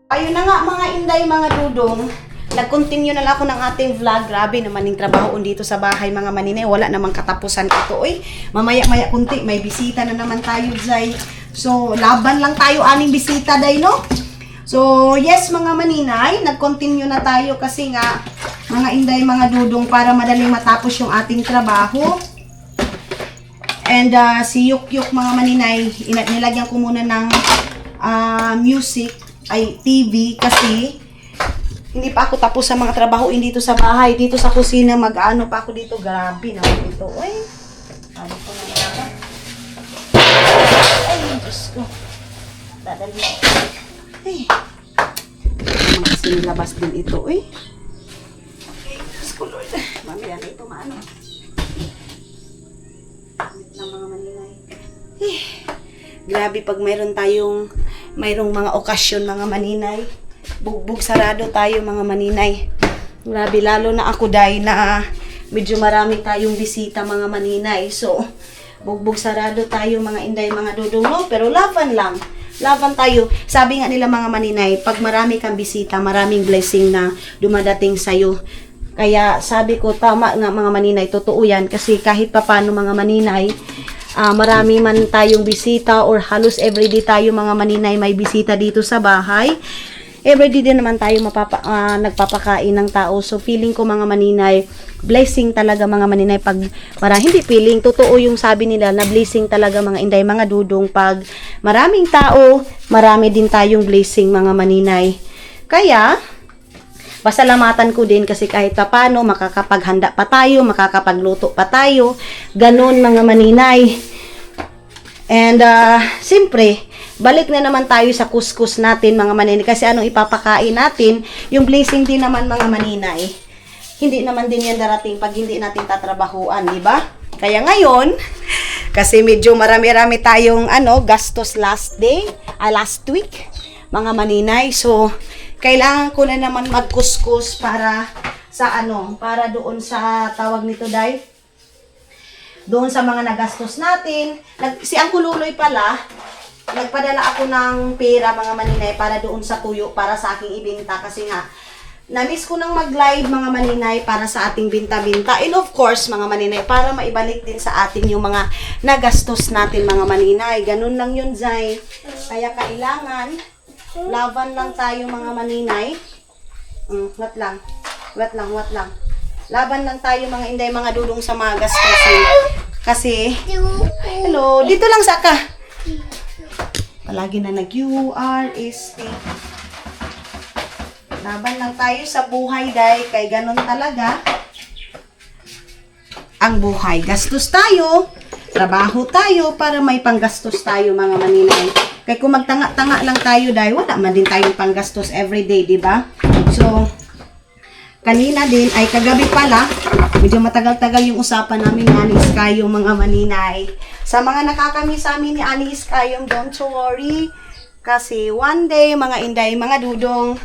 Ayun na nga mga inday, mga dudong. Nag-continue na lang ako ng ating vlog. Grabe naman yung trabaho dito sa bahay mga maninay. Wala namang katapusan ito. Oy, mamaya-maya kunti, may bisita na naman tayo, Zay. So, laban lang tayo, aning bisita, day, no? So, yes mga maninay, nag-continue na tayo kasi nga, mga inday, mga dudong, para madaling matapos yung ating trabaho. And si Yukyuk mga maninay, nilagyan ko muna ng music, ay TV, kasi hindi pa ako tapos sa mga trabaho dito sa bahay. Dito sa kusina, mag-ano pa ako dito. Grabe naman ito. Ay, ano ko na naman. Ay, Diyos ko. Dadali. Ay, kasi nilabas din ito. Ay, okay, Diyos ko, Lord. Mamaya na ito maano. Ng mga maninay. Eh, grabe pag mayroong mga okasyon mga maninay. Bugbog sarado tayo mga maninay. Grabe, lalo na ako dahil na medyo marami tayong bisita mga maninay. So, bugbog sarado tayo mga inday, mga dudong, no? Pero laban lang. Laban tayo. Sabi nga nila mga maninay, pag marami kang bisita, maraming blessing na dumadating sa'yo. Kaya sabi ko, tama nga mga maninay, totoo yan. Kasi kahit papano mga maninay, marami man tayong bisita or halos everyday tayo mga maninay may bisita dito sa bahay. Everyday din naman tayo nagpapakain ng tao. So feeling ko mga maninay, blessing talaga mga maninay pag hindi feeling, totoo yung sabi nila na blessing talaga mga inday, mga dudong, pag maraming tao, marami din tayong blessing mga maninay. Kaya pasalamatan ko din kasi kahit paano makakapaghanda pa tayo, makakapagluto pa tayo. Ganun mga maninay. And siyempre, balik na naman tayo sa kuskus natin mga maninay. Kasi anong ipapakain natin, yung blessing din naman mga maninay. Hindi naman din yan darating pag hindi natin tatrabahuan, di ba? Kaya ngayon, kasi medyo marami-rami tayong gastos last week, mga maninay. So, kailangan ko na naman magkuskus para para doon sa tawag nito, Day. Doon sa mga nagastos natin. Si Ang Kululoy pala, nagpadala ako ng pera mga maninay para doon sa tuyo para sa aking ibenta kasi nga na-miss ko nang mag-live mga maninay para sa ating binta-binta. And of course mga maninay, para maibalik din sa atin yung mga nagastos natin mga maninay. Ganun lang yun, Zay. Kaya kailangan laban lang tayo mga maninay. What lang. Laban lang tayo mga inday, mga dudong sa mga gastos. Kasi, hello, dito lang sa ka. Palagi na nag-URST. Laban lang tayo sa buhay, Day. Kay ganun talaga ang buhay. Gastos tayo, trabaho tayo para may panggastos tayo mga maninay. Kaya kung magtanga-tanga lang tayo, Day, wala man din tayong panggastos everyday, di ba? So, kanina din, ay kagabi pala, medyo matagal-tagal yung usapan namin ni Ani Iskayong mga maninay. Sa mga nakakamiss sa amin ni Ani Iskayong, don't you worry. Kasi one day, mga inday, mga dudong,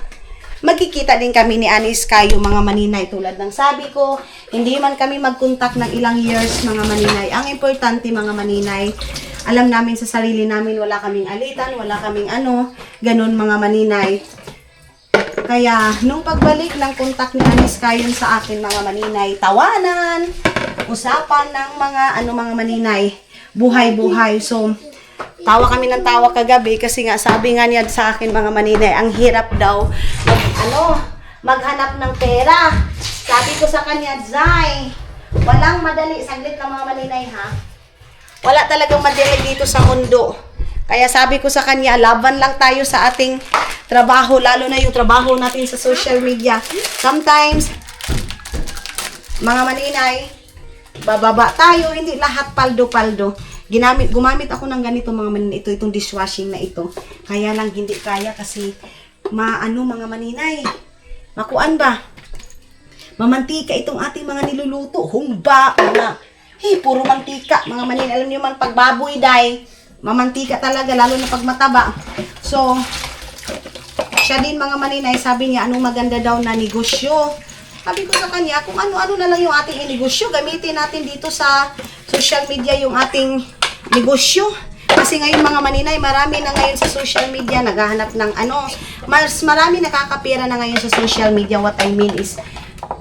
magkikita din kami ni Ani Iskayong mga maninay. Tulad ng sabi ko, hindi man kami mag-contact ng ilang years mga maninay. Ang importante mga maninay, alam namin sa sarili namin, wala kaming alitan, wala kaming ganun mga maninay. Kaya, nung pagbalik ng kontak ni Ani Iskayong sa akin, mga maninay, tawanan, usapan ng mga, mga maninay, buhay-buhay. So, tawa kami ng tawa kagabi kasi nga, sabi nga niya sa akin, mga maninay, ang hirap daw, maghanap ng pera. Sabi ko sa kanya, Zay, walang madali, saglit lang mga maninay ha, wala talagang madali dito sa mundo. Kaya sabi ko sa kanya, laban lang tayo sa ating trabaho, lalo na yung trabaho natin sa social media. Sometimes, mga maninay, bababa tayo, hindi lahat paldo-paldo. Gumamit ako ng ganito mga maninay, itong dishwashing na ito. Kaya lang hindi kaya kasi mga maninay, makuan ba? Mamantika itong ating mga niluluto, humba, puro mantika, mga maninay. Alam niyo man, pagbaboy, Day, mamantika talaga, lalo na pag mataba. So, siya din mga maninay, sabi niya, anong maganda daw na negosyo. Sabi ko sa kanya, kung ano-ano na lang yung ating negosyo, gamitin natin dito sa social media yung ating negosyo. Kasi ngayon mga maninay, marami na ngayon sa social media naghahanap ng mas marami nakakapira na ngayon sa social media. What I mean is,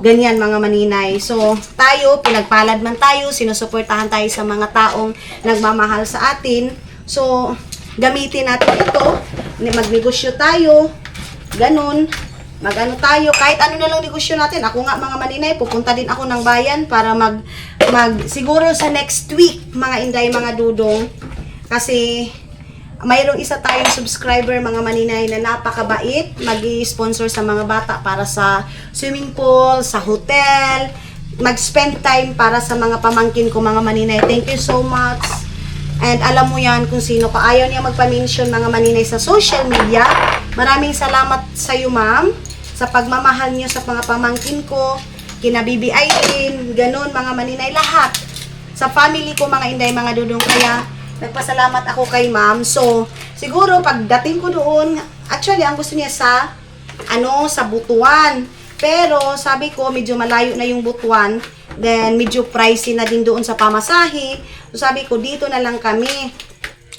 ganyan mga maninay. So, tayo, pinagpalad man tayo, sinusuportahan tayo sa mga taong nagmamahal sa atin. So, gamitin natin ito, magnegosyo tayo, ganun. Mag-ano tayo, kahit ano na lang negosyo natin. Ako nga mga maninay, pupunta din ako ng bayan para siguro sa next week, mga inday, mga dudong. Kasi, mayroong isa tayong subscriber, mga maninay, na napakabait. Mag-i-sponsor sa mga bata para sa swimming pool, sa hotel, mag-spend time para sa mga pamangkin ko, mga maninay. Thank you so much. And alam mo yan kung sino ka. Ayaw niya magpa-mention, mga maninay, sa social media. Maraming salamat sa iyo, ma'am, sa pagmamahal niyo sa mga pamangkin ko, kina Bibi Aileen, ganun mga maninay, lahat. Sa family ko, mga inday, mga dudong, kaya nagpasalamat ako kay ma'am. So, siguro pagdating ko doon, actually, ang gusto niya sa Butuan. Pero, sabi ko, medyo malayo na yung Butuan. Then, medyo pricey na din doon sa pamasahe. So, sabi ko, dito na lang kami.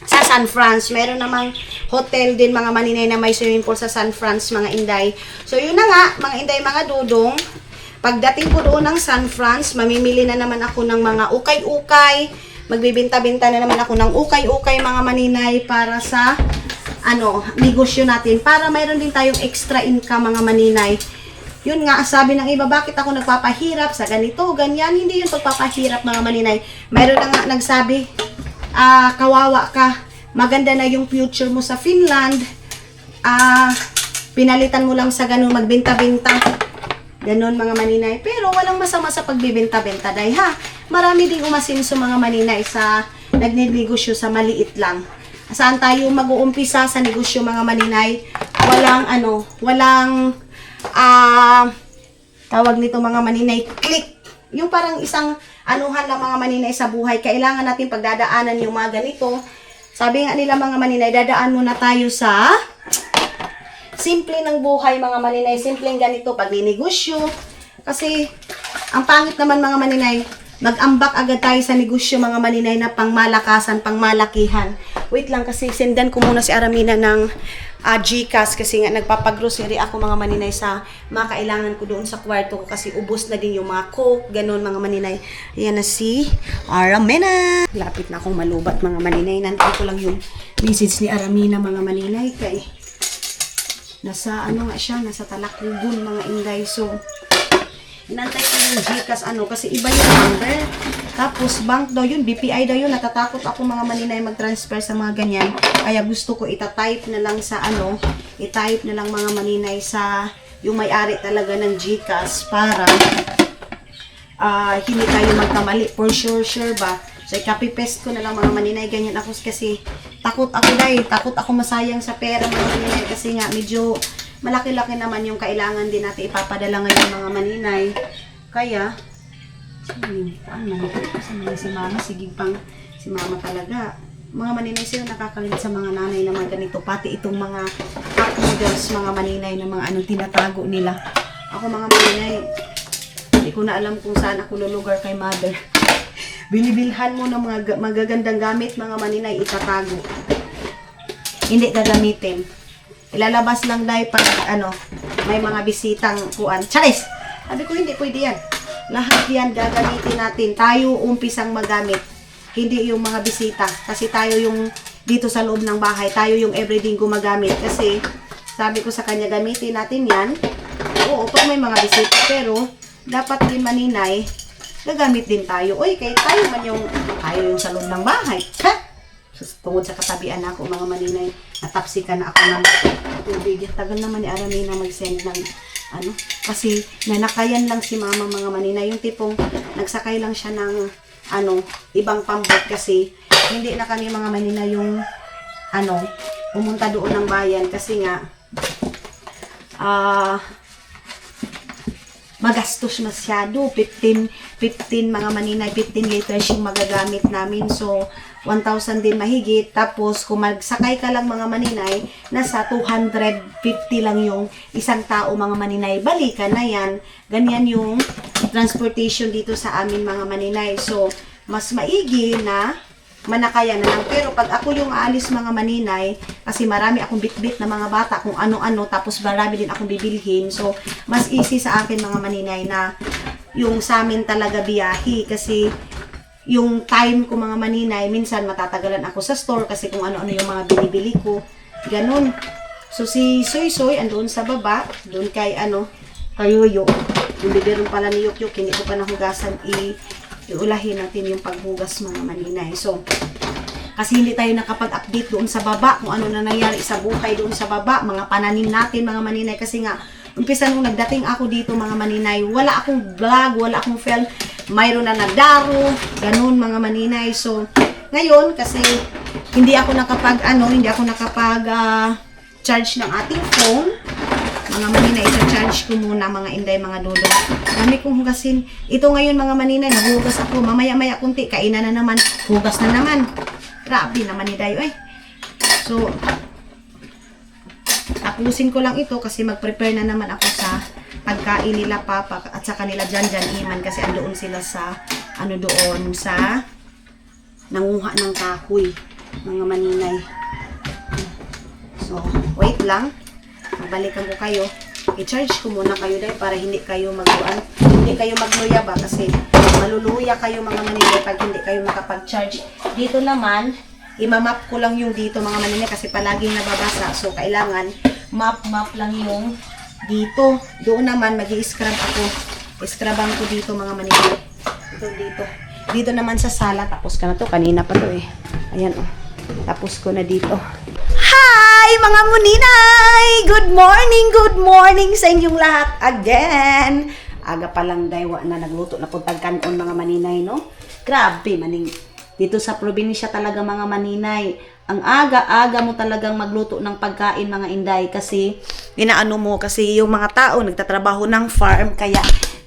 Sa San Franz, meron namang hotel din, mga maninay, na may swimming pool sa San Franz, mga inday. So, yun na nga, mga inday, mga dudong. Pagdating ko doon ng San Franz, mamimili na naman ako ng mga ukay-ukay. Magbibinta-binta na naman ako ng ukay-ukay, mga maninay, para sa, negosyo natin. Para mayroon din tayong extra income, mga maninay. Yun nga, sabi ng iba, bakit ako nagpapahirap sa ganito, ganyan? Hindi yung pagpapahirap, mga maninay. Mayroon na nga nagsabi, kawawa ka, maganda na yung future mo sa Finland, pinalitan mo lang sa ganun, magbenta-benta, ganun mga maninay. Pero walang masama sa pagbibenta-benta, dahil marami ding umasinso, mga maninay, sa nagnegosyo sa maliit lang. Saan tayo mag-uumpisa sa negosyo, mga maninay? Walang tawag nito, mga maninay, click. Yung parang isang anuhan lang, mga maninay, sa buhay. Kailangan natin pagdadaanan yung mga ganito. Sabi nga nila, mga maninay, dadaan muna tayo sa simple ng buhay, mga maninay. Simpleng ganito, pagninegosyo. Kasi, ang pangit naman, mga maninay, mag-ambak agad tayo sa negosyo, mga maninay, na pangmalakasan, pangmalakihan. Wait lang, kasi sendan ko muna si Aramina ng GCash, kasi nga nagpapagrocery ako, mga maninay, sa mga kailangan ko doon sa kwarto ko, kasi ubos na din yung mga coke, ganun, mga maninay. Ayan na si Aramina. Lapit na akong malubat, mga maninay. Nandito ko lang yung message ni Aramina, mga maninay, kay nasa nasa Talakugon, mga inday. So, inantay ko yung GCash, kasi iba yung number. Tapos, bank daw yun, BPI daw yun. Natatakot ako, mga maninay, mag-transfer sa mga ganyan. Kaya gusto ko ita-type na lang sa i-type na lang, mga maninay, sa yung may-ari talaga ng GCash para hindi tayo magkamali. For sure ba? So, i-copy-paste ko na lang, mga maninay. Ganyan ako kasi takot ako masayang sa pera, mga maninay. Kasi nga, medyo malaki-laki naman yung kailangan din natin ipapadala ngayon, mga maninay. Kaya, si mama, si mama talaga. Mga maninay, sila nakakalit sa mga nanay na mga ganito. Pati itong mga cup noodles, mga maninay, na mga tinatago nila. Ako, mga maninay, hindi ko na alam kung saan ako lulugar kay mother. Binibilhan mo ng mga magagandang gamit, mga maninay, itatago. Hindi gagamitin. Ilalabas lang dahil pag may mga bisitang kuan. Charis! Sabi ko, hindi pwede yan. Lahat yan gagamitin natin. Tayo umpisang magamit. Hindi yung mga bisita. Kasi tayo yung dito sa loob ng bahay. Tayo yung everyday gumagamit. Kasi sabi ko sa kanya, gamitin natin yan. Oo, pag may mga bisita. Pero dapat din, maninay, gagamit din tayo. Uy, kahit tayo yung sa loob ng bahay. Tungod sa katabian ako, mga maninay, natapsikan na ako ng tubig. Tagal naman ni Aramina mag-send ng kasi nanakayan lang si mama, mga maninay. Yung tipong nagsakay lang siya ng ibang pambot, kasi hindi na kami, mga maninay, yung pumunta doon ng bayan, kasi nga magastos masyado. 15 mga maninay, 15 liters yung magagamit namin. So, 1,000 din mahigit. Tapos, kung magsakay ka lang, mga maninay, nasa 250 lang yung isang tao, mga maninay. Balikan na yan. Ganyan yung transportation dito sa amin, mga maninay. So, mas maigi na manakaya na lang. Pero pag ako yung aalis mga maninay, kasi marami akong bit-bit na mga bata kung ano-ano, tapos marami din akong bibilhin. So, mas easy sa akin mga maninay na yung sa amin talaga biyahe. Kasi yung time ko mga maninay, minsan matatagalan ako sa store kasi kung ano-ano yung mga binibili ko. Ganun. So, si Soy andoon sa baba, doon kay Yoyo. Yung biberon pala ni Yukyuk, hindi ko pa nahugasan, iulahin natin yung paghugas mga maninay. So, kasi hindi tayo nakapag-update doon sa baba, kung ano na nangyari sa buhay doon sa baba, mga pananim natin mga maninay. Kasi nga, umpisa nung nagdating ako dito mga maninay, wala akong vlog, wala akong film, mayroon na nagdaro, ganun mga maninay. So, ngayon, kasi hindi ako nakapag charge ng ating phone, mga maninay, isa-charge ko muna mga inday, mga dulo. Dami kong hugasin. Ito ngayon mga maninay, naghugas ako. Mamaya-maya kunti, kainan na naman. Hugas na naman. Grabe naman ni Dayo eh. So, tapusin ko lang ito kasi mag-prepare na naman ako sa pagkain nila Papa at sa kanila Jan Iman kasi andoon sila sa doon sa nanguha ng kahoy mga maninay. So, wait lang. Balikan ko kayo. I-charge ko muna kayo dahil para hindi kayo magluya ba kasi maluluya kayo mga maninay pag hindi kayo makapag-charge. Dito naman, imamap ko lang yung dito mga maninay kasi palaging nababasa. So, kailangan map lang yung dito. Doon naman, mag-i-scrub ako. I-scruban ko dito mga maninay. Dito. Dito naman sa sala. Tapos ka na to. Kanina pa to eh. Ayan oh. Tapos ko na dito. Hi mga muninay! Good morning sa inyong lahat again. Aga pa lang daywa na nagluto na puntag kanon mga maninay, no? Grabe maning. Dito sa probinsya talaga mga maninay. Ang aga-aga mo talagang magluto ng pagkain mga inday kasi inaano mo kasi yung mga tao nagtatrabaho ng farm kaya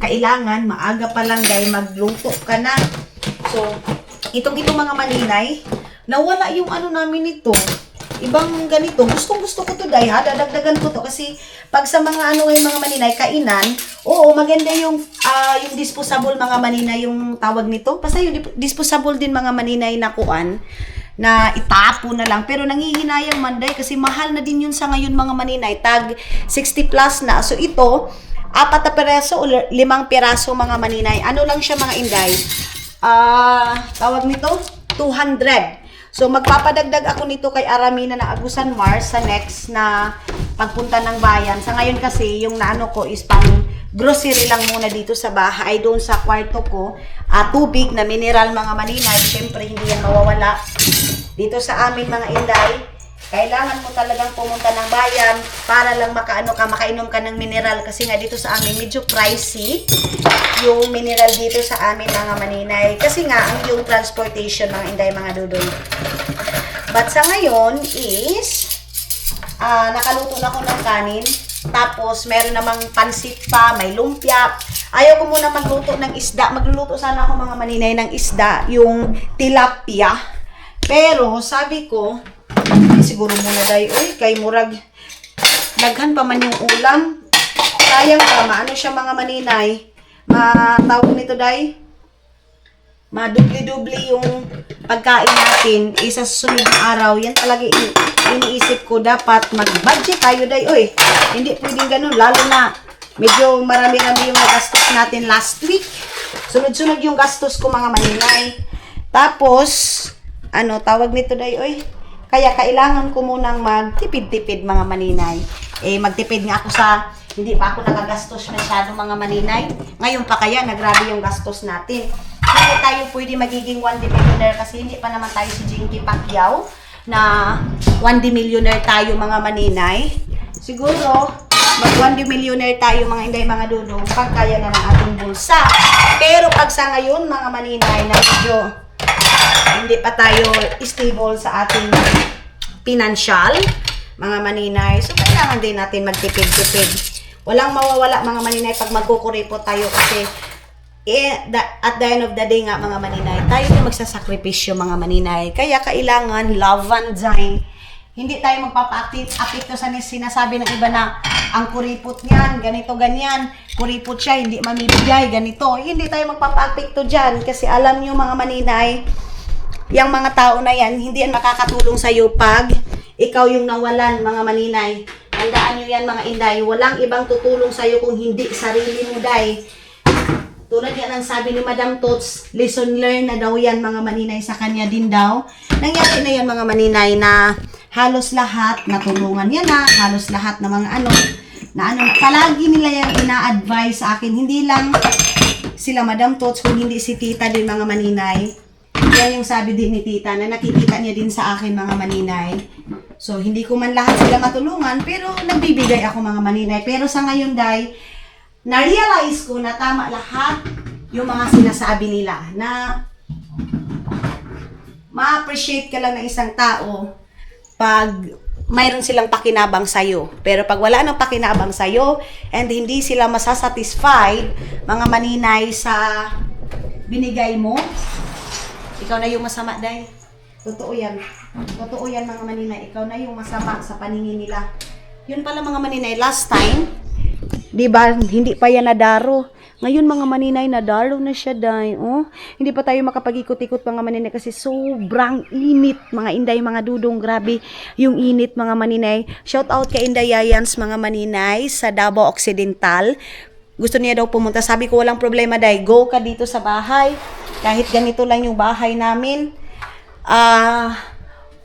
kailangan maaga pa lang dahil magluto ka na. So, itong mga maninay, nawala yung namin ito. Ibang ganito. Gustong-gusto ko to dahil ha. Dadagdagan ko to kasi pag sa mga mga maninay, kainan, oo, maganda yung disposable mga maninay yung tawag nito. Basta yung disposable din mga maninay na kuan na itapo na lang. Pero nangihinayang manday kasi mahal na din yun sa ngayon mga maninay. Tag 60 plus na. So ito, 4 na piraso o 5 piraso mga maninay. Ano lang siya mga inday? Tawag nito? 200. So, magpapadagdag ako nito kay Aramina na Agusan Mars sa next na pagpunta ng bayan. Sa ngayon kasi, yung naano ko is pang grocery lang muna dito sa bahay. Doon sa kwarto ko, tubig na mineral mga maninay. Siyempre, hindi yan mawawala. Dito sa amin mga inday, kailangan mo talagang pumunta ng bayan para lang makainom ka ng mineral. Kasi nga dito sa amin, medyo pricey yung mineral dito sa amin mga maninay. Kasi nga, ang yung transportation mga inday, mga dudol. But sa ngayon is, nakaluto na ako ng kanin. Tapos, meron namang pansit pa, may lumpia. Ayaw ko muna magluto ng isda. Magluluto sana ako mga maninay ng isda, yung tilapia. Pero, sabi ko, siguro muna dahi, kay murag, daghan pa man yung ulam. Sayang pa, maano siya mga maninay. Matawag nito dahi, madubli-dubli yung pagkain natin. Isa sa susunod na araw, yan talaga iniisip ko, dapat mag-budget tayo dahi. Hindi pwedeng ganun, lalo na medyo marami-rami yung gastos natin last week. Sunod-sunod yung gastos ko mga maninay. Tapos, tawag nito dahi, kaya kailangan ko munang magtipid-tipid mga maninay. Magtipid nga ako sa, hindi pa ako nakagastos masyado mga maninay. Ngayon pa kaya, nagrabe yung gastos natin. Hindi tayo pwede magiging 1D millionaire kasi hindi pa naman tayo si Jinky Pacquiao na 1D millionaire tayo mga maninay. Siguro, mag 1D millionaire tayo mga inday, mga dudong, pag kaya na ng ating bulsa. Pero pag sa ngayon mga maninay na medyo hindi pa tayo stable sa ating financial, mga maninay. So, kailangan din natin magtipid-tipid. Walang mawawala mga maninay pag magkukuripot tayo kasi at the end of the day nga mga maninay, tayo yung magsasakripisyo mga maninay. Kaya kailangan love and joy. Hindi tayo magpapa-apekto sa sinasabi ng iba na ang kuripot niyan, ganito, ganyan. Kuripot siya, hindi mamibigay, ganito. Hindi tayo magpapa-apekto dyan kasi alam nyo mga maninay, yung mga tao na yan, hindi yan makakatulong sa'yo pag ikaw yung nawalan, mga maninay. Tandaan nyo yan, mga inday. Walang ibang tutulong sa'yo kung hindi sarili mo, day. Tulad yan ang sabi ni Madam Tots, lesson learned na daw yan, mga maninay, sa kanya din daw. Nangyari na yan, mga maninay, na halos lahat natulungan yan na, halos lahat na mga palagi nila yung ina-advise sa akin. Hindi lang sila Madam Tots, kung hindi si Tita din, mga maninay. Yan yung sabi din ni Tita na nakikita niya din sa akin, mga maninay. So, hindi ko man lahat sila matulungan, pero nagbibigay ako, mga maninay. Pero sa ngayon, day, na-realize ko na tama lahat yung mga sinasabi nila na ma-appreciate ka lang ng isang tao pag mayroon silang pakinabang sa'yo. Pero pag wala nang pakinabang sa'yo and hindi sila masasatisfied, mga maninay, sa binigay mo, ikaw na yung masama, day. Totoo yan. Totoo yan, mga maninay. Ikaw na yung masama sa paningin nila. Yun pala, mga maninay, last time, di ba, hindi pa yan nadaro. Ngayon, mga maninay, nadaro na siya, day. Oh, hindi pa tayo makapag-ikot-ikot, mga maninay, kasi sobrang init, mga inday, mga dudong. Grabe yung init, mga maninay. Shout out kay Inday Yayans, mga maninay, sa Davao Occidental. Gusto niya daw pumunta. Sabi ko, walang problema, day. Go ka dito sa bahay. Kahit ganito lang yung bahay namin.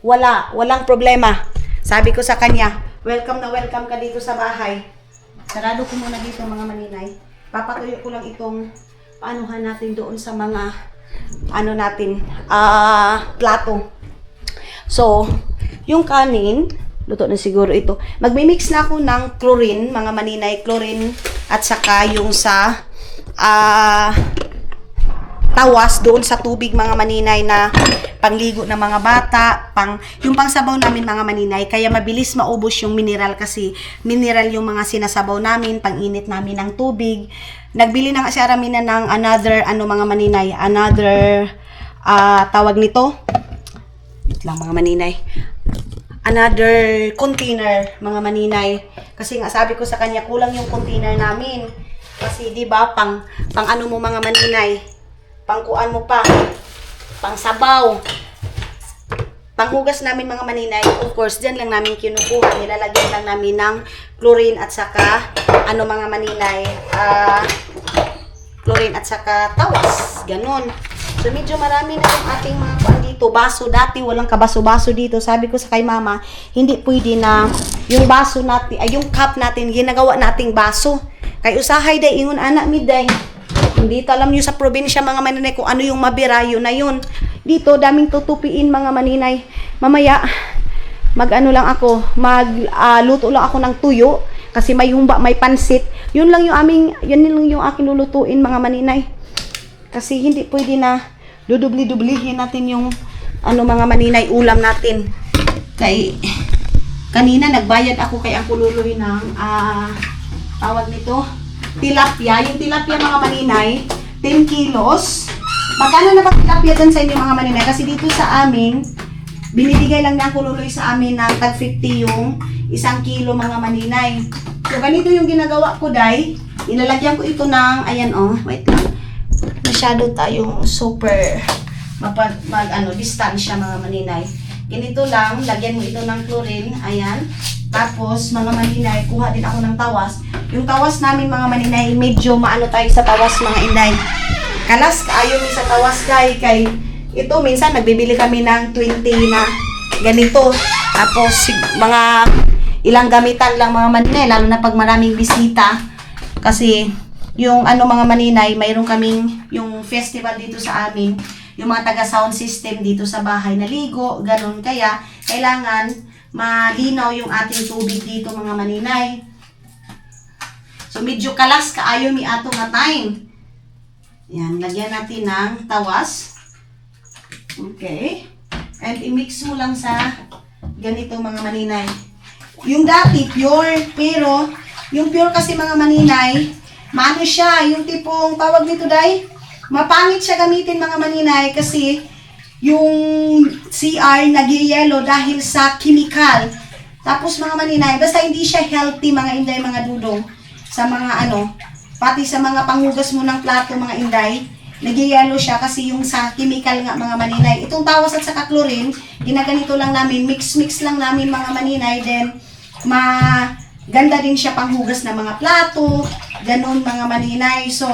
Walang problema. Sabi ko sa kanya, welcome na welcome ka dito sa bahay. Sarado ko muna dito, mga maninay. Papatuyo ko lang itong paanuhan natin doon sa mga plato. So, yung kanin, luto na siguro ito. Magmi-mix na ako ng chlorine, mga maninay, chlorine at saka yung sa tawas doon sa tubig, mga maninay, na pangligo ng mga bata, yung pangsabaw namin, mga maninay, kaya mabilis maubos yung mineral, kasi mineral yung mga sinasabaw namin, panginit namin ng tubig. Nagbili na nga si Aramina ng another, mga maninay, another, tawag nito, wait lang, mga maninay, another container, mga maninay, kasi nga sabi ko sa kanya, kulang yung container namin, kasi di ba pang ano mo, mga maninay, pangkuan mo pa, pang sabaw, panghugas namin, mga maninay. Of course, dyan lang namin kinukuha. Nilalagyan lang namin ng chlorine at saka, mga maninay, chlorine at saka tawas. Ganon. So, medyo marami na yung ating mga kuan dito. Baso, dati walang kabaso-baso dito. Sabi ko sa kay mama, hindi pwede na yung baso natin, yung cup natin, ginagawa nating baso. Kay usahay day, ingon anak mi day. Hindi alam nyo sa probinsya, mga maninay, kung ano yung mabira, yun na yun. Dito, daming tutupiin, mga maninay. Mamaya, lang ako, luto lang ako ng tuyo, kasi may humba, may pansit. Yun lang yung aking lulutuin, mga maninay. Kasi hindi pwede na dudubli-dublihin natin yung, mga maninay, ulam natin. Kay, kanina, nagbayad ako kay ang kululuhin ng, tawag nito, tilapia. Yung tilapia, mga maninay, 10 kilos. Magkano na ba tilapia dyan sa inyo, mga maninay? Kasi dito sa amin, binibigay lang niya kululoy sa amin ng tag 50 yung 1 kilo, mga maninay. So, ganito yung ginagawa ko, day. Ilalagyan ko ito ng, ayan, wait lang. Masyado tayong super distansya, mga maninay. Ganito lang, lagyan mo ito ng chlorine, ayan. Tapos, mga maninay, kuha din ako ng tawas. Yung tawas namin, mga maninay, medyo maano tayo sa tawas, mga inday. Kalas, ayaw mi sa tawas, kay ito, minsan, nagbibili kami ng 20 na ganito. Tapos, mga ilang gamitan lang, mga maninay, lalo na pag maraming bisita. Kasi, yung mga maninay, mayroon kaming yung festival dito sa amin, yung mga taga-sound system dito sa bahay, naligo, ganun. Kaya, kailangan malinaw yung ating tubig dito, mga maninay. So, medyo kalas kaayo mi ato nga time. Yan, lagyan natin ng tawas. Okay. And i-mix mo lang sa ganito, mga maninay. Yung dati, pure. Pero, yung pure kasi, mga maninay, maano siya, yung tipong tawag nito, day, mapangit siya gamitin, mga maninay, kasi yung CR nag-yellow dahil sa chemical. Tapos, mga maninay, basta hindi siya healthy, mga inday, mga dudong, sa mga pati sa mga panghugas mo ng plato, mga inday, nagyayalo siya kasi yung sa chemical nga mga maninay. Itong tawas at saka chlorine, ginaganito lang namin, mix-mix lang namin mga maninay, then ganda din siya panghugas ng mga plato, ganun mga maninay. So,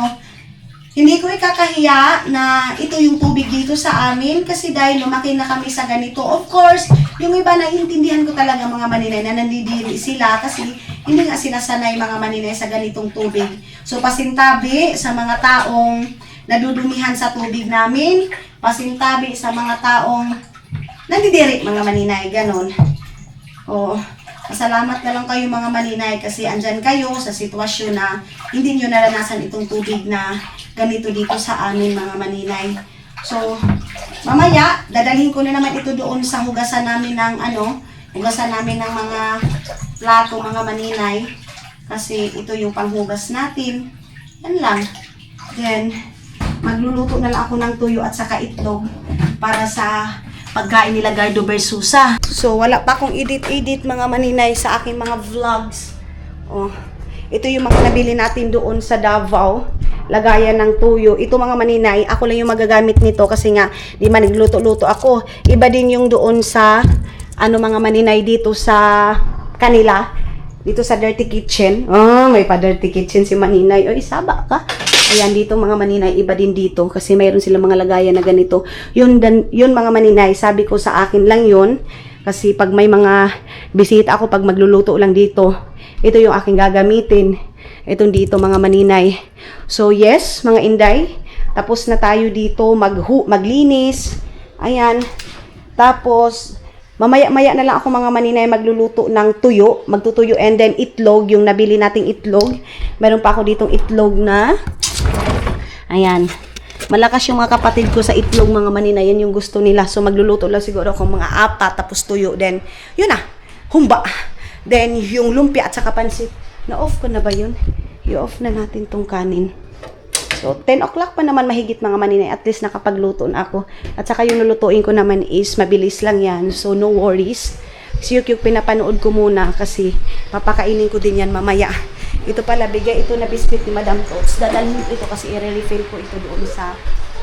hindi ko ikakahiya na ito yung tubig dito sa amin kasi dahil lumaki na kami sa ganito. Of course, yung iba naiintindihan ko talaga mga maninay na nandidiri sila kasi hindi nga sila sanay mga maninay sa ganitong tubig. So, pasintabi sa mga taong nadudumihan sa tubig namin, pasintabi sa mga taong nandidiri mga maninay, ganun. Oo. Masalamat na lang kayo mga maninay kasi andyan kayo sa sitwasyon na hindi nyo naranasan itong tubig na ganito dito sa amin mga maninay. So, mamaya, dadalhin ko na naman ito doon sa hugasan namin ng hugasan namin ng mga plato mga maninay. Kasi ito yung panghugas natin. Yan lang. Then, magluluto na lang ako ng tuyo at saka itlog para sa pagkain nila Gardo Versusa. So, wala pa akong edit-edit mga maninay sa aking mga vlogs. Oh, ito yung mga nabili natin doon sa Davao. Lagayan ng tuyo. Ito mga maninay, ako lang yung magagamit nito kasi nga, di man nagluto-luto ako. Iba din yung doon sa, mga maninay dito sa kanila. Dito sa Dirty Kitchen. May pa Dirty Kitchen si maninay. Oy, saba ka. Ayan, dito mga maninay, iba din dito kasi mayroon silang mga lagayan na ganito. Yun mga maninay, sabi ko sa akin lang yun. Kasi pag may mga bisita ako, pag magluluto lang dito, ito yung aking gagamitin. Itong dito mga maninay. So yes, mga inday, tapos na tayo dito maglinis. Ayan. Tapos, mamaya-maya na lang ako mga maninay magluluto ng tuyo. Magtutuyo and then itlog, yung nabili nating itlog. Meron pa ako ditong itlog na ayan. Malakas yung mga kapatid ko sa itlog mga maninay. Yan yung gusto nila. So magluluto lang siguro ako mga 4 tapos tuyo. Then, yun na. Humba. Then, yung lumpia at saka pansit. Na-off ko na ba yun? I-off na natin tong kanin. So, 10 o'clock pa naman mahigit mga maninay. At least nakapagluto na ako. At saka yung lulutuin ko naman is mabilis lang yan. So, no worries. Si Yukyuk pinapanood ko muna kasi papakainin ko din yan mamaya. Ito pala, bigay ito na biscuit ni Madam Tots. Dadalhin ko ito kasi i-refill ko ito doon sa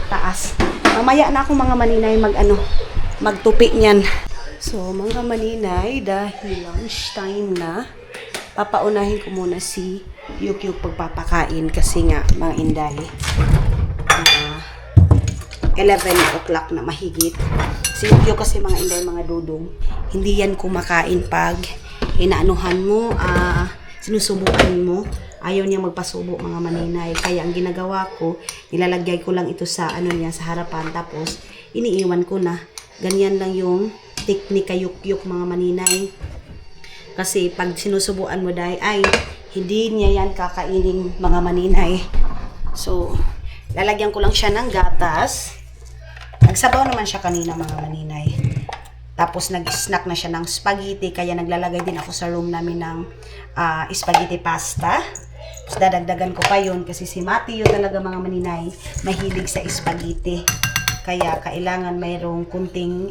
taas. Mamaya na ako mga maninay magtupi niyan. So, mga maninay, dahil lunch time na, papaunahin ko muna si Yukyuk pagpapakain kasi nga, mga inday, 11 o'clock na mahigit. Si Yukyuk kasi mga inday, mga dudong, hindi yan kumakain pag inaanuhan mo, sinusubukan mo. Ayaw niya magpasubo mga maninay. Kaya ang ginagawa ko, nilalagay ko lang ito sa sa harapan. Tapos, iniiwan ko na. Ganyan lang yung technique kay Yukyuk mga maninay. Kasi pag sinusubuan mo ay hindi niya yan kakainin mga maninay. So, lalagyan ko lang siya ng gatas. Nagsabaw naman siya kanina mga maninay. Tapos nag-snack na siya ng spaghetti. Kaya naglalagay din ako sa room namin ng spaghetti pasta. Tapos dadagdagan ko pa yun kasi si Matthew talaga mga maninay mahilig sa spaghetti. Kaya kailangan mayroong kunting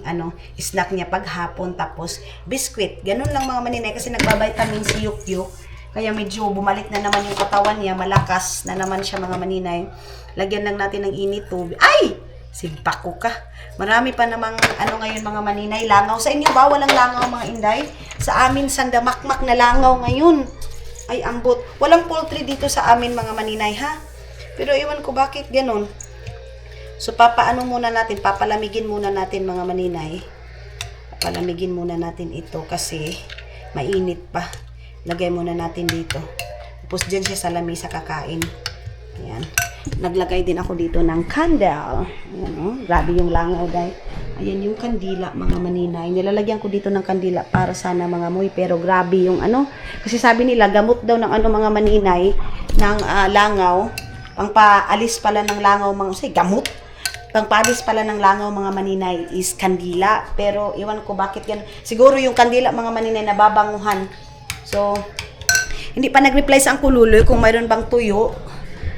snack niya paghapon tapos biscuit. Ganun lang mga maninay kasi nagbabitamin si Yukyuk. Kaya medyo bumalik na naman yung katawan niya. Malakas na naman siya mga maninay. Lagyan lang natin ng init tubig. Ay! Sigbako ka. Marami pa namang ngayon mga maninay. Langaw. Sa inyo ba? Walang langaw mga inday? Sa amin, sandamakmak na langaw ngayon. Ay, ambot. Walang poultry dito sa amin mga maninay ha. Pero iwan ko bakit ganun. So, papalamigin muna natin mga maninay. Papalamigin muna natin ito kasi mainit pa. Lagay muna natin dito. Tapos dyan siya sa lamesa kakain. Ayan. Naglagay din ako dito ng candle. Ayan, grabe yung langaw dahil. Ayan yung kandila mga maninay. Nilalagyan ko dito ng kandila para sana mga moy. Pero grabe yung Kasi sabi nila gamot daw ng mga maninay ng langaw. Pangpaalis pala ng langaw gamot. Pangpaalis pala ng langaw mga maninay is kandila. Pero iwan ko bakit yan. Siguro yung kandila mga maninay nababanguhan. So, hindi pa nag-reply sa ang kululoy kung mayroon bang tuyo.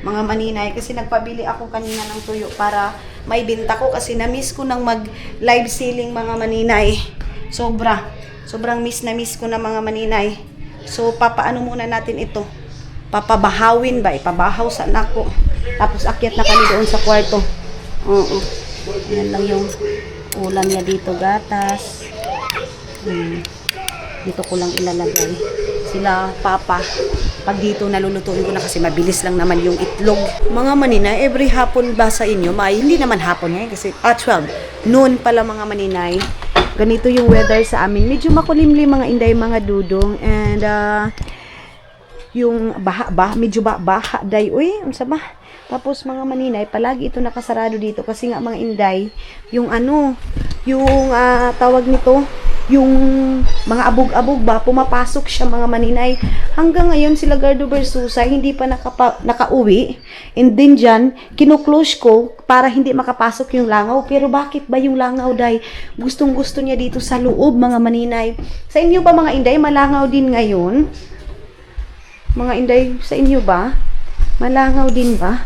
Mga maninay, kasi nagpabili ako kanina ng tuyo para may binta ko kasi na-miss ko ng mag-live selling mga maninay. Sobrang miss ko na mga maninay. So, papaano muna natin ito? Papabahawin ba? Ipabahaw sa nako. Tapos akyat na kami doon sa kwarto. Oo. Yan lang yung ulam niya dito, gatas. Dito ko lang ilalagay. Sila, papa, pag dito nalulutuin ko na kasi mabilis lang naman yung itlog. Mga maninay, every hapon ba sa inyo? Hindi naman hapon ngayon kasi 12. Noon pala mga maninay. Ganito yung weather sa amin. Medyo makulimlim mga inday, mga dudong. And yung medyo baha day. Uy, unsa ba? Tapos mga maninay, palagi ito nakasarado dito kasi nga mga inday, yung tawag nito, yung mga abog-abog ba, pumapasok siya mga maninay. Hanggang ngayon sila Gardo Versusa hindi pa nakauwi. And then dyan, kinuklose ko para hindi makapasok yung langaw. Pero bakit ba yung langaw, day? Gustong-gusto niya dito sa loob mga maninay. Sa inyo ba mga inday, malangaw din ngayon? Mga inday, sa inyo ba? Malangaw din ba?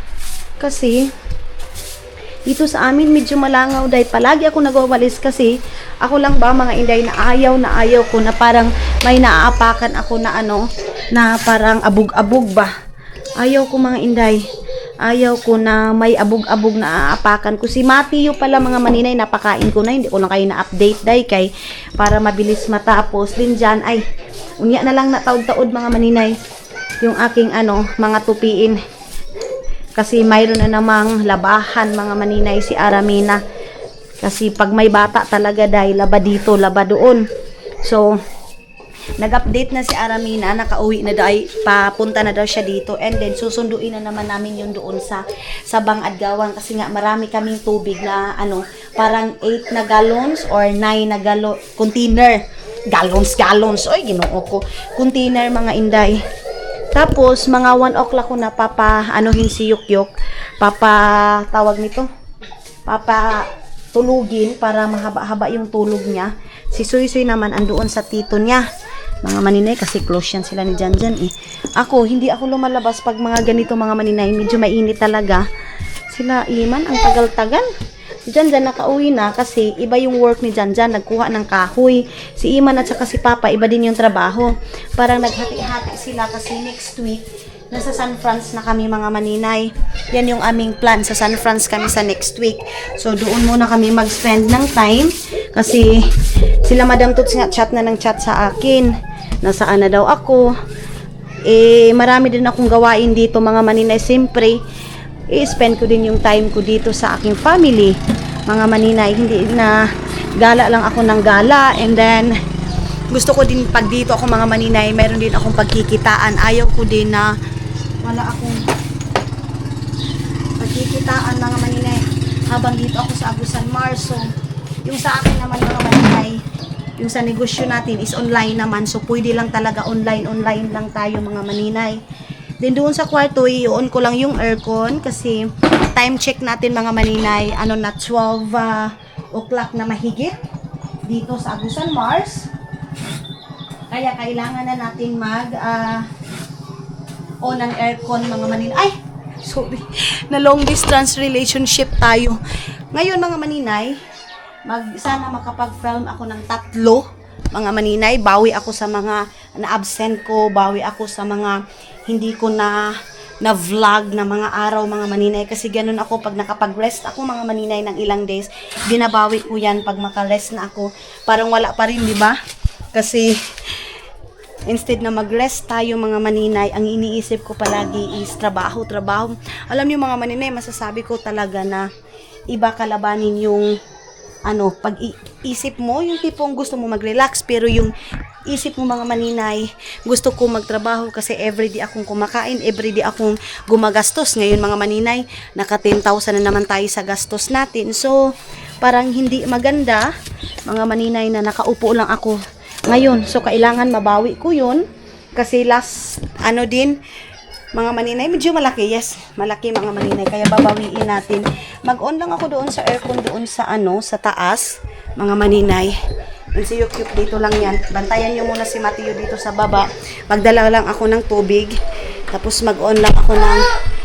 Kasi dito sa amin medyo malangaw day. Palagi ako nagwawalis kasi ako lang ba mga inday na ayaw ko na parang may naaapakan ako na na parang abog-abog ba. Ayaw ko mga inday. Ayaw ko na may abog-abog na aapakan ko. Si Matthew pala mga maninay, napakain ko na. Hindi ko lang kayo na-update day kay para mabilis matapos. Din dyan ay unya na lang na taod-taod mga maninay yung aking mga tupiin. Kasi mayroon na namang labahan mga maninay si Aramina. Kasi pag may bata talaga dahil laba dito, laba doon. So, nag-update na si Aramina, nakauwi na daw, papunta na daw siya dito. And then, susunduin na naman namin yun doon sa Bangad-Gawan. Kasi nga, marami kaming tubig na, parang 8 na gallons or 9 na container. Gallons. Oy, ginoo ko. Container, mga inday. Tapos, mga 1 o'clock ko na anuhin si Yukyok. Tawag nito. Tulugin para mahaba-haba yung tulog niya. Si Suy naman andoon sa tito niya. Mga maninay, kasi close yan sila ni Janjan eh. Hindi ako lumalabas pag mga ganito mga maninay. Medyo mainit talaga. Sila Iman, ang tagal-tagal. Si Janjan nakauwi na kasi iba yung work ni Janjan, nagkuha ng kahoy. Si Iman at saka si Papa, iba din yung trabaho. Parang naghati-hati sila kasi next week, nasa San Franz na kami mga maninay. Yan yung aming plan, sa San Franz kami sa next week. So doon muna kami mag-spend ng time kasi sila Madam Tuts nga chat na ng chat sa akin. Nasaan na daw ako. Marami din akong gawain dito mga maninay. Siyempre, i-spend ko din yung time ko dito sa aking family. Mga maninay, hindi na gala lang ako ng gala. And then, gusto ko din pag dito ako mga maninay, meron din akong pagkikitaan. Ayaw ko din na wala akong pagkikitaan mga maninay habang dito ako sa Agusan Mars. So, yung sa akin naman mga maninay, yung sa negosyo natin is online naman. So, pwede lang talaga online lang tayo mga maninay. Then doon sa kwarto, i-on ko lang yung aircon kasi time check natin mga maninay, na 12 o'clock na mahigit dito sa Agusan Mars. Kaya kailangan na natin on ang aircon mga maninay. Ay! Sorry. Na long distance relationship tayo. Ngayon mga maninay, sana makapag-film ako ng 3 mga maninay. Bawi ako sa mga na-absent ko, bawi ako sa mga hindi ko na vlog na mga araw mga maninay kasi ganun ako pag nakapag-rest ako mga maninay ng ilang days, binabawi ko yan pag maka-rest na ako. Parang wala pa rin, di ba? Kasi instead na mag-rest tayo mga maninay, ang iniisip ko palagi is trabaho. Alam niyo mga maninay, masasabi ko talaga na iba kalabanin yung pag-iisip mo, yung tipong gusto mo mag-relax, pero yung isip mo mga maninay, gusto ko magtrabaho kasi everyday akong kumakain, everyday akong gumagastos. Ngayon mga maninay, naka 10,000 na naman tayo sa gastos natin. So, parang hindi maganda, mga maninay, na nakaupo lang ako ngayon. So, kailangan mabawi ko yun kasi last, mga maninay, medyo malaki, yes, malaki mga maninay, kaya babawiin natin. Mag-on lang ako doon sa aircon, doon sa sa taas, mga maninay. And si Yukyuk dito lang yan. Bantayan nyo muna si Matthew dito sa baba. Magdala lang ako ng tubig. Tapos mag-on lang ako ng...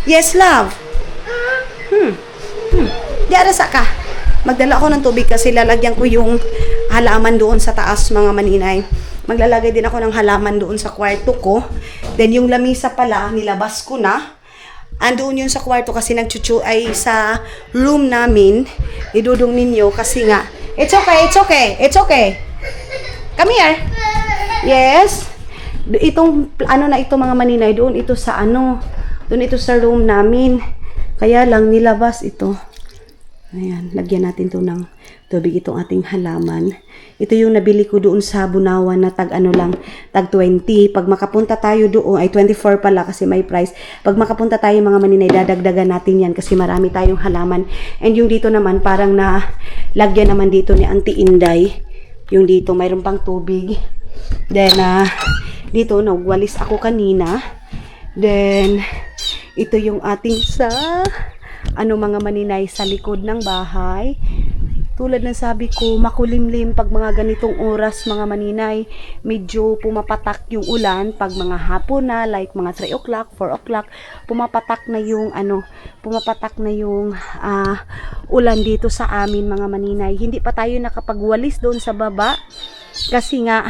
Yes, love! Di arasa ka. Magdala ako ng tubig kasi lalagyan ko yung halaman doon sa taas, mga maninay. Maglalagay din ako ng halaman doon sa kwarto ko. Then yung lamisa pala, nilabas ko na. Andoon yun sa kwarto kasi nagchuchu ay sa room namin. Idudong ninyo kasi nga. It's okay, it's okay, it's okay. Come here. Yes. Itong ano na ito mga maninay, doon ito sa ano. Doon ito sa room namin. Kaya lang nilabas ito. Ayan, lagyan natin to ng tubig itong ating halaman. Ito yung nabili ko doon sa Bunawan na tag 20. Pag makapunta tayo doon, ay 24 pala kasi may price. Pag makapunta tayo mga maninay, dadagdagan natin yan kasi marami tayong halaman. And yung dito naman, parang na lagyan naman dito ni Auntie Inday. Yung dito, mayroon pang tubig. Then, dito, nagwalis ako kanina. Then, ito yung ating sa mga maninay sa likod ng bahay. Tulad ng sabi ko, makulimlim pag mga ganitong oras mga maninay. Medyo pumapatak yung ulan pag mga hapon na, like mga 3 o'clock, 4 o'clock, pumapatak na yung ulan dito sa amin mga maninay. Hindi pa tayo nakapagwalis doon sa baba kasi nga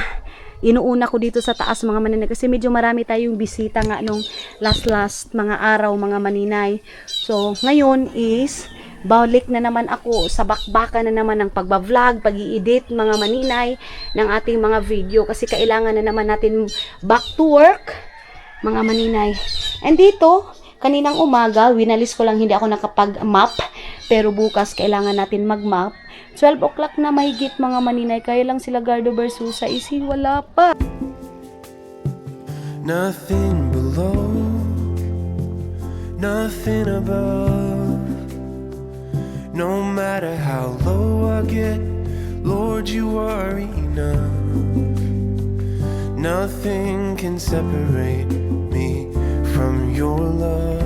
inuuna ko dito sa taas mga maninay kasi medyo marami tayong bisita nga nung last mga araw mga maninay. So ngayon is balik na naman ako sa bakbakan na naman ng pagba-vlog, pag-i-edit mga maninay ng ating mga video kasi kailangan na naman natin back to work mga maninay. And dito, kaninang umaga, winalis ko lang hindi ako nakapag-map pero bukas kailangan natin mag-map. 12 o'clock na mahigit mga maninay, kaya lang sila Gardo Versusa wala pa. Nothing below, nothing above. No matter how low I get, Lord, you are enough. Nothing can separate me from your love.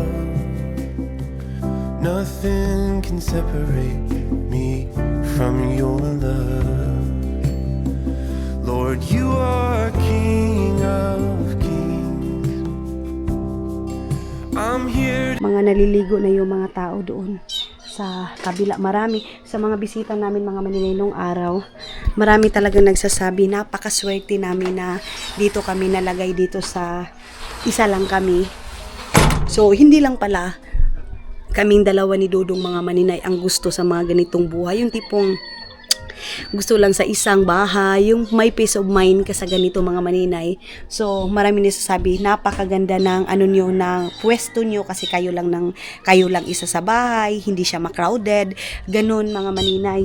Nothing can separate me from your love. Lord, you are King of kings. I'm here. Mga naliligo na yung mga tao doon sa kabila. Marami sa mga bisita namin mga maninay nung araw, marami talagang nagsasabi napakaswerte namin na dito kami nalagay dito sa isa lang kami. So hindi lang pala kaming dalawa ni Dudong mga maninay ang gusto sa mga ganitong buhay, yung tipong gusto lang sa isang bahay, yung may peace of mind ka sa ganito mga maninay. So marami nasasabi napakaganda ng nyo, ng pwesto nyo kasi kayo lang isa sa bahay, hindi siya ma-crowded, ganun mga maninay.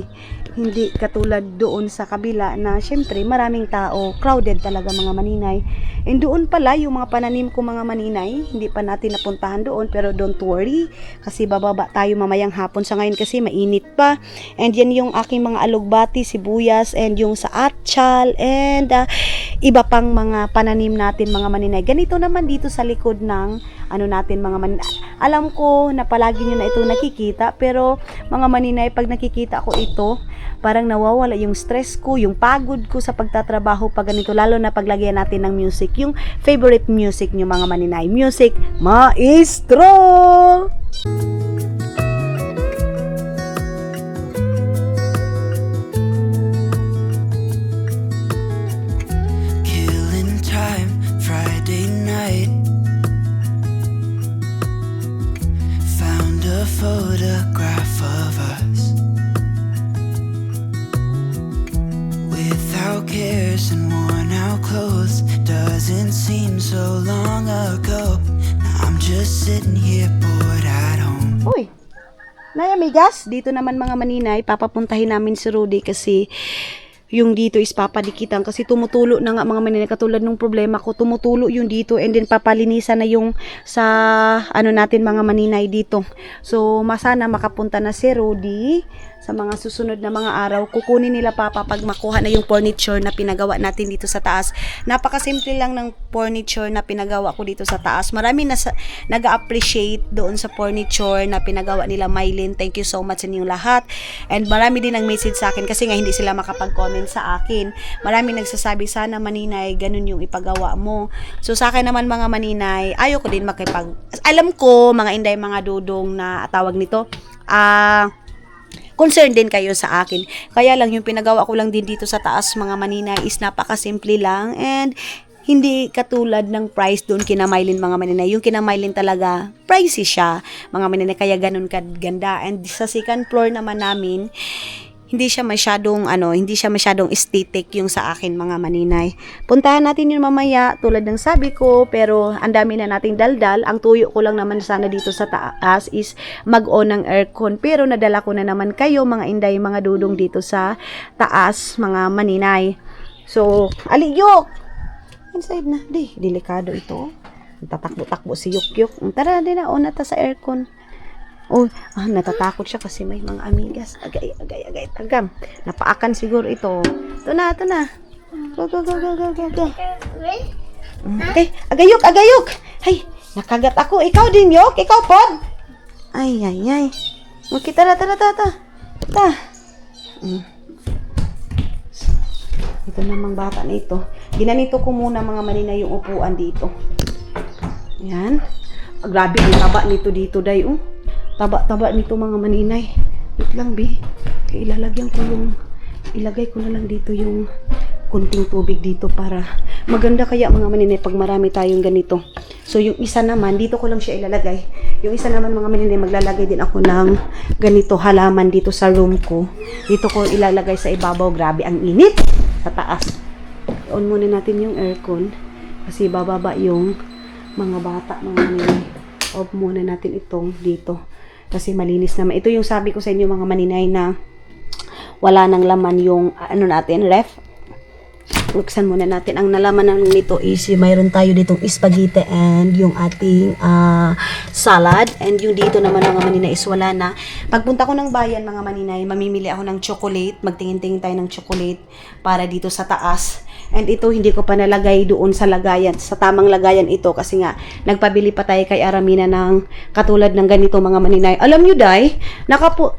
Hindi katulad doon sa kabila na syempre maraming tao, crowded talaga mga maninay. And doon pala yung mga pananim ko mga maninay, hindi pa natin napuntahan doon pero don't worry kasi bababa tayo mamayang hapon sa ngayon kasi mainit pa. And yan yung aking mga alugbati, sibuyas, and yung sa atchal, and iba pang mga pananim natin mga maninay. Ganito naman dito sa likod ng natin mga maninay. Alam ko na palagi nyo na ito nakikita pero mga maninay, pag nakikita ko ito, parang nawawala yung stress ko, yung pagod ko sa pagtatrabaho pag ganito, lalo na paglagyan natin ng music, yung favorite music nyo mga maninay, music maestro. Killing time, Friday night. Found a photograph of us without cares and worn out clothes. Doesn't seem so long ago. Now I'm just sitting here bored at home. Uy, Nay amigas, dito naman mga maninay, papapuntahin namin si Rudy kasi yung dito is papadikitan kasi tumutulo na nga mga maninay, katulad nung problema ko, tumutulo yung dito and then papalinisan na yung sa natin mga maninay dito. So masana makapunta na si Rudy sa mga susunod na mga araw. Kukunin nila papa pag makuha na yung furniture na pinagawa natin dito sa taas. Napakasimple lang ng furniture na pinagawa ko dito sa taas. Marami na nag-appreciate doon sa furniture na pinagawa nila Mylene. Thank you so much sa inyong lahat. And marami din ang message sa akin kasi nga hindi sila makapag-comment sa akin. Marami nagsasabi, sana maninay, ganun yung ipagawa mo. So sa akin naman mga maninay, ayoko din alam ko mga inday, mga dudong na tawag nito, concerned din kayo sa akin. Kaya lang yung pinagawa ko lang din dito sa taas mga maninay is napakasimple lang and hindi katulad ng price doon kina Mylene mga maninay. Yung kina Mylene talaga, pricey siya mga maninay, kaya ganun kaganda. And sa second floor naman namin, hindi siya masyadong aesthetic yung sa akin mga maninay. Puntahan natin yun mamaya tulad ng sabi ko, pero ang dami na nating daldal. Ang tuyo ko lang naman sana dito sa taas is mag-on ng aircon, pero nadala ko na naman kayo mga inday, mga dudong dito sa taas mga maninay. So, aliyok! Inside na, delikado ito. Tatakbo-takbo si Yukyuk. Tara, din na, on na ta sa aircon. Oh, natatakot siya kasi may mga amigas. Agay, tagam. Napaakan siguro ito. Ito na. Go. Okay, agayok. Hay, nakagat ako. Ikaw din, Yok. Ikaw, Pod. Ay. Okay, tara. Ito namang bata na ito. Ginanito ko muna mga manina yung upuan dito. Yan. Grabe, yung taba nito dito, day. Taba nito mga maninay. Wait lang, Bi. Kaya ilagay ko na lang dito yung kunting tubig dito para maganda kaya mga maninay pag marami tayong ganito. So, yung isa naman, dito ko lang siya ilalagay. Yung isa naman mga maninay, maglalagay din ako ng ganito halaman dito sa room ko. Dito ko ilalagay sa ibabaw. Grabe, ang init sa taas. On muna natin yung aircon kasi bababa yung mga bata mga maninay. Off muna natin itong dito. Kasi malinis naman. Ito yung sabi ko sa inyo mga maninay na wala nang laman yung ref. Buksan muna natin. Ang nalaman nito is mayroon tayo ditong spaghetti and yung ating salad. And yung dito naman mga maninay is wala na. Pagpunta ko ng bayan mga maninay, mamimili ako ng chocolate. Magtingin-tingin tayo ng chocolate para dito sa taas. And ito, hindi ko pa nalagay doon sa lagayan, sa tamang lagayan ito. Kasi nga, nagpabili pa tayo kay Aramina ng katulad ng ganito mga maninay. Alam nyo, day,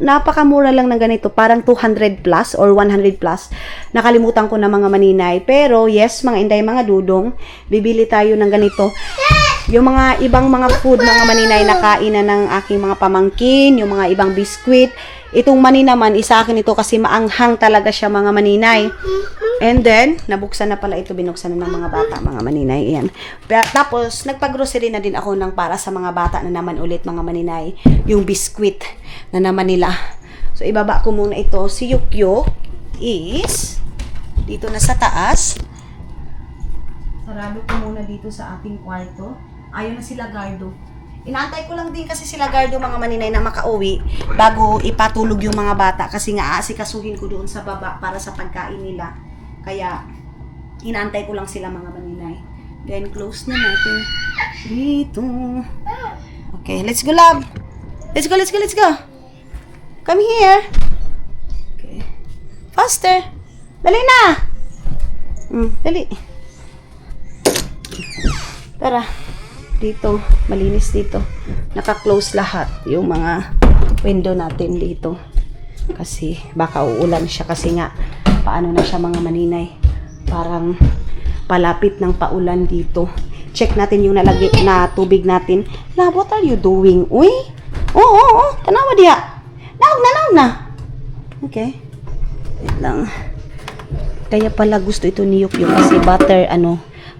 napakamura lang ng ganito. Parang 200 plus or 100 plus. Nakalimutan ko na mga maninay. Pero, yes, mga inday, mga dudong, bibili tayo ng ganito. Yung mga ibang mga food, mga maninay, na kainan ng aking mga pamangkin, yung mga ibang biskwit. Itong mani naman, isa akin ito kasi maanghang talaga siya mga maninay. And then, nabuksan na pala ito, binuksan na ng mga bata, mga maninay. Ayan. Tapos, nagpag-grocery na din ako ng para sa mga bata na naman ulit, mga maninay. Yung biskwit na naman nila. So, ibaba ko muna ito. Si Yukyuk is dito na sa taas. Sarado ko muna dito sa ating kwarto. Ayaw na sila Gardo. Inaantay ko lang din kasi sila Gardo mga maninay na makauwi bago ipatulog yung mga bata kasi nga aasikasuhin ko doon sa baba para sa pagkain nila. Kaya inaantay ko lang sila mga maninay. Then close na natin dito. Okay, let's go love. Let's go. Come here. Okay. Faster. Dali na. Dali. Tara. Dito, malinis dito. Naka-close lahat yung mga window natin dito. Kasi baka uulan siya kasi nga paano na siya mga maninay. Parang palapit ng paulan dito. Check natin yung nalagay na tubig natin. Love, what are you doing? Uy? Oo. Tanawa diya. Naog na. Okay. Wait lang. Kaya pala gusto ito ni Yukyuk kasi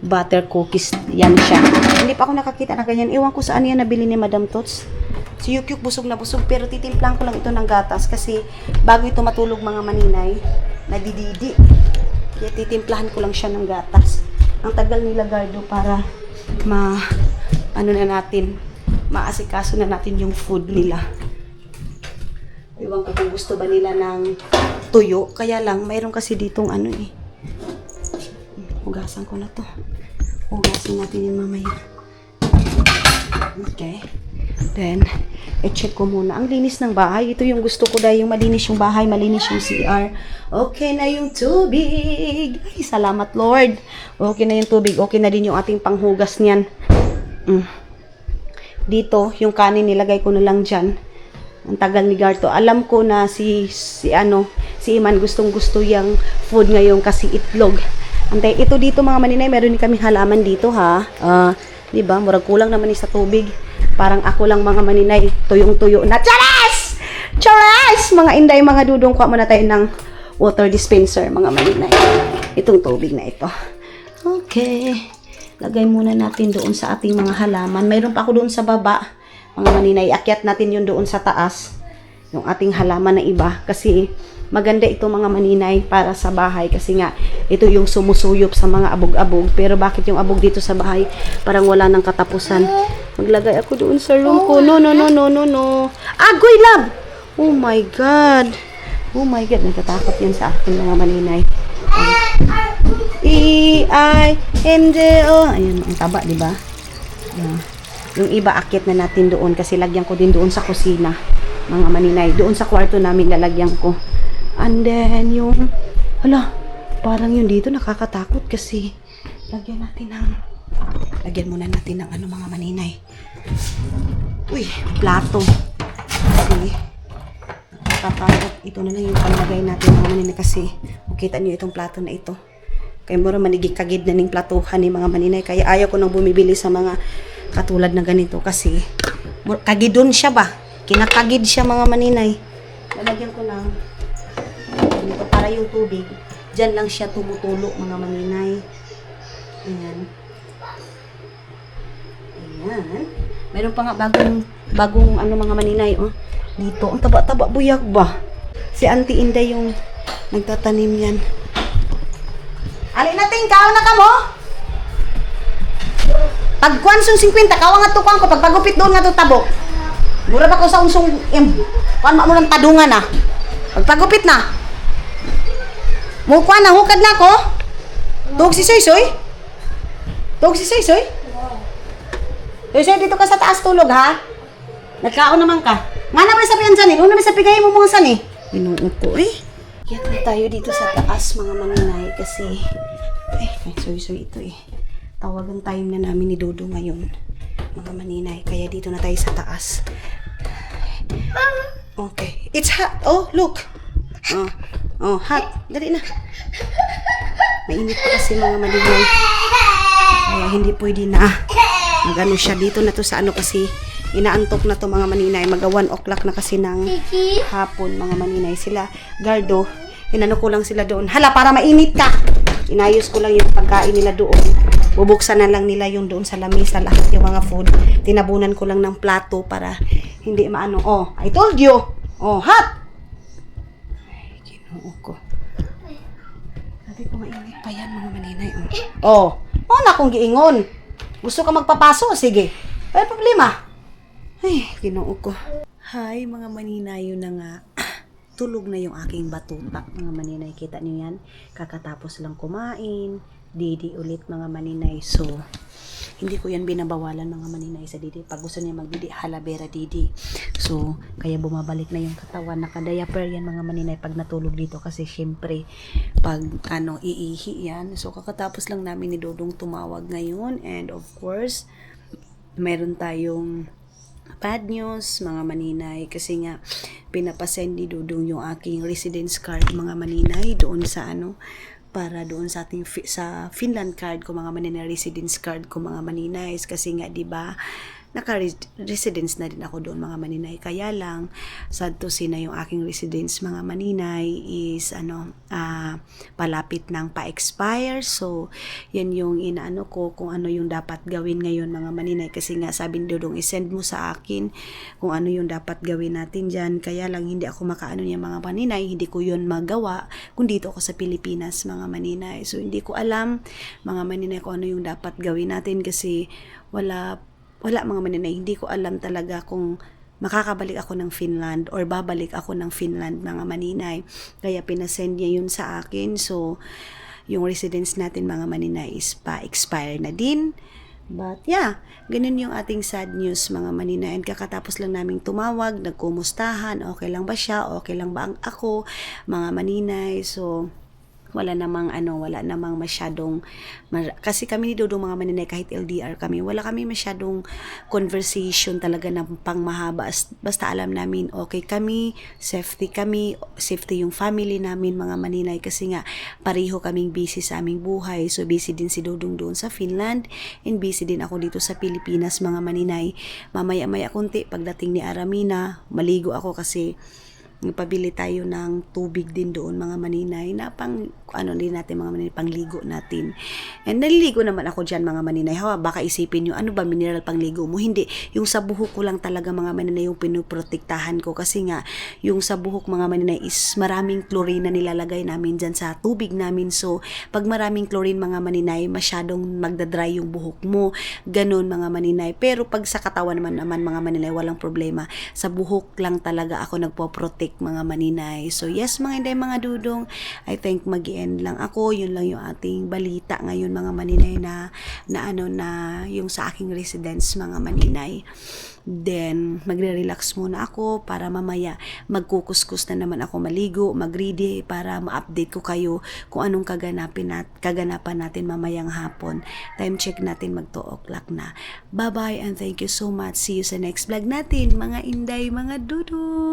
butter cookies yan siya. Hindi pa ako nakakita na ganyan. Ewan ko saan yan nabili ni Madam Tots. Si Yukyuk busog na busog pero titimplang ko lang ito ng gatas kasi bago ito matulog mga maninay, nadididi. Kaya titimplahan ko lang siya ng gatas. Ang tagal nila Gardo para maasikaso na natin yung food nila. Ewan ko kung gusto ba nila ng tuyo. Kaya lang, mayroon kasi ditong hugasan ko na to. Hugasin natin yung mamaya. Okay. Then, i-check ko muna. Ang linis ng bahay. Ito yung gusto ko dahil yung malinis yung bahay, malinis yung CR. Okay na yung tubig. Ay, salamat Lord. Okay na yung tubig. Okay na din yung ating panghugas niyan. Dito, yung kanin nilagay ko na lang dyan. Ang tagal ni Garto. Alam ko na si Iman gustong-gusto yung food ngayon kasi itlog. Antay, ito dito mga maninay, meron din kami halaman dito ha. Diba? Murag kulang naman sa tubig. Parang ako lang mga maninay, tuyong-tuyo na. Charas! Mga inday, mga dudong, kuha muna tayo ng water dispenser mga maninay. Itong tubig na ito. Okay. Okay. Lagay muna natin doon sa ating mga halaman. Mayroon pa ako doon sa baba. Mga maninay, akyat natin yun doon sa taas. Yung ating halaman na iba. Kasi maganda ito mga maninay para sa bahay. Kasi nga, ito yung sumusuyop sa mga abog-abog. Pero bakit yung abog dito sa bahay? Parang wala nang katapusan. Maglagay ako doon sa room ko. No. Agoy, love! Oh my God. Oh my God. Natatakot yan sa akin mga maninay. E-I-N-J-O. Ayan, ang taba, di ba? Yung iba, akit na natin doon kasi lagyan ko din doon sa kusina. Mga maninay. Doon sa kwarto namin lalagyan ko. And then, yung... Hala, parang yun dito nakakatakot kasi lagyan muna natin ng ano mga maninay. Uy, plato. Kasi, nakakatakot. Ito na lang yung panglagay natin mga maninay kasi makita niyo itong plato na ito. Kaya mura manigig-kagid na ning platuhan ni mga maninay. Kaya ayaw ko nang bumibili sa mga katulad na ganito kasi kagidon siya ba? Kinakagid siya mga maninay. Lalagyan ko lang ito para yung tubig. Diyan lang siya tumutulo mga maninay. Ayan. Ayan. Meron pa nga bagong ano mga maninay. Oh. Dito. Ang taba-taba buyag ba? Si Auntie Inday yung nagtatanim yan. Alin natin, kaon na ka mo? Pagkuan sung 50, kawa nga tukang ko. Pagpagupit doon nga to tabok. Mura ba ko sa unsong kuan mo ng padungan na. Pagpagupit na. Mukuan na, hukad na ko. Tuog si Soy-Soy? Tuog si Soy-Soy? Soy-Soy, dito ka sa taas tulog ha? Nagkaon naman ka. Nga na ba sa piyan sani? Una ba sa pigay mo mga sani? Binuo ko eh. Kiyat na tayo dito sa taas mga maninay kasi may Soy-Soy ito eh. Tawagan time na namin ni Dodo ngayon. Mga maninay. Kaya dito na tayo sa taas. Okay. It's hot. Oh, look. Oh, hot. Dali na. Mainit pa kasi mga maninay. Kaya hindi pwede na. Magano siya dito na to sa ano kasi inaantok na to mga maninay. Mag 1 o'clock na kasi ng hapon mga maninay. Sila, Gardo, inano ko lang sila doon. Hala, para mainit ka. Inayos ko lang yung pagkain nila doon. Bubuksan na lang nila yung doon sa lamesa lahat yung mga food. Tinabunan ko lang ng plato para hindi maano. Oh, I told you. Oh, hot. Ay, Ginoo ko. Sabi ko mainit pa yan mga maninay. Oh, na kung giingon. Gusto ka magpapaso? Sige. Ay, problema. Ay, Ginoo ko. Hi mga maninay, yun na nga. Tulog na yung aking batuta. Mga maninay, kita niyo yan. Kakatapos lang kumain. Didi ulit mga maninay. So, hindi ko yan binabawalan mga maninay sa Didi. Pag gusto niya magdidi, halabera Didi. So, kaya bumabalik na yung katawan. Nakadiaper yan mga maninay pag natulog dito. Kasi syempre, pag iihi yan. So, kakatapos lang namin ni Dodong tumawag ngayon. And of course, meron tayong bad news mga maninay. Kasi nga, pinapasend ni Dodong yung aking residence card mga maninay doon sa para doon sa ating sa Finland card ko mga maninay, residence card ko mga maninay kasi nga 'di ba naka-residence na din ako doon mga maninay. Kaya lang sad to say na yung aking residence mga maninay is palapit ng pa-expire. So yan yung inaano ko kung ano yung dapat gawin ngayon mga maninay kasi nga sabi ni Dodong i-send mo sa akin kung ano yung dapat gawin natin dyan. Kaya lang hindi ako makaano niya mga maninay, hindi ko yun magawa kung dito ako sa Pilipinas mga maninay. So hindi ko alam mga maninay kung ano yung dapat gawin natin kasi wala mga maninay, hindi ko alam talaga kung makakabalik ako ng Finland or babalik ako ng Finland mga maninay. Kaya pinasend niya yun sa akin. So, yung residence natin mga maninay is pa-expire na din. But yeah, ganun yung ating sad news mga maninay. And kakatapos lang naming tumawag, nagkumustahan, okay lang ba siya, okay lang ba ako, mga maninay. So, wala namang masyadong kasi kami ni Dodong mga maninay kahit LDR kami, wala kami masyadong conversation talaga ng pangmahaba. Basta alam namin okay kami, safety yung family namin mga maninay kasi nga pareho kaming busy sa aming buhay. So busy din si Dodong doon sa Finland and busy din ako dito sa Pilipinas mga maninay. Mamaya kunti pagdating ni Aramina, maligo ako kasi nagpabili tayo ng tubig din doon mga maninay na pang ano din natin mga maninay, pangligo natin. And naliligo naman ako dyan mga maninay. Hawa, baka isipin nyo, ano ba mineral pangligo mo? Hindi, yung sa buhok ko lang talaga mga maninay yung pinuprotektahan ko. Kasi nga, yung sa buhok mga maninay is maraming chlorine na nilalagay namin dyan sa tubig namin. So, pag maraming chlorine mga maninay, masyadong magdadry yung buhok mo. Ganun mga maninay. Pero pag sa katawan naman mga maninay, walang problema. Sa buhok lang talaga ako nagpo-protect mga maninay. So, yes mga inday mga dudong, I think mag-end lang ako. Yun lang yung ating balita ngayon mga maninay na yung sa aking residence mga maninay. Then, magre-relax muna ako para mamaya magkukuskus na naman ako maligo, mag-ready para ma-update ko kayo kung anong kaganapan natin mamayang hapon. Time check natin mag 2 o'clock na. Bye-bye and thank you so much. See you sa next vlog natin mga inday, mga dudu.